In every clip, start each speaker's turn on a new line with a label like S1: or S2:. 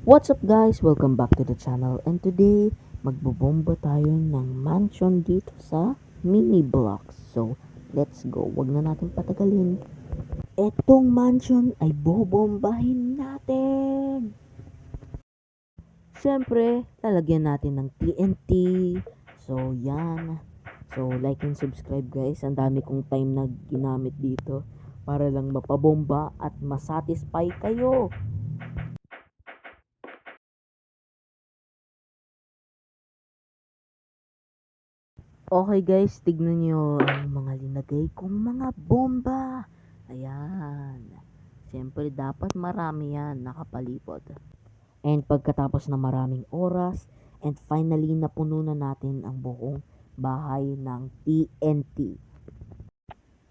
S1: What's up guys? Welcome back to the channel and today magbobomba tayo ng mansion dito sa mini blocks. So, let's go. Wag na natin patagalin. Etong mansion ay bobombahin natin. Siyempre, lalagyan natin ng TNT. So, yan. So, like and subscribe guys. Ang dami kong time na ginamit dito para lang mapabomba at masatisfy kayo. Okay guys, tignan nyo ang mga linagay kong mga bomba. Ayan. Siyempre dapat marami yan nakapalipot. And pagkatapos na maraming oras, and finally napuno na natin ang buong bahay ng TNT.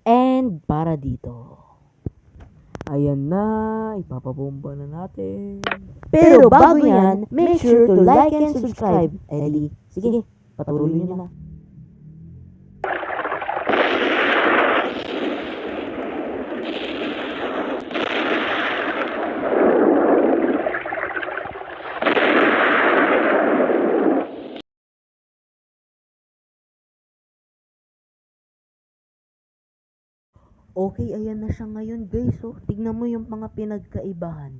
S1: And para dito. Ayan na, ipapabomba na natin. Pero bago yan, make sure to like and subscribe. Eh sige, patuloy nyo na. Okay, ayan na siya ngayon guys. Oh, tignan mo yung mga pinagkaibahan.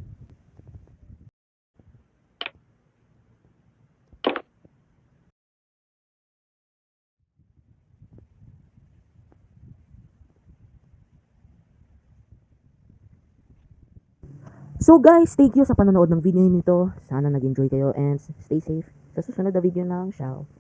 S1: So guys, thank you sa panonood ng video nito. Sana nag-enjoy kayo and stay safe sa susunod na video ng Ciao.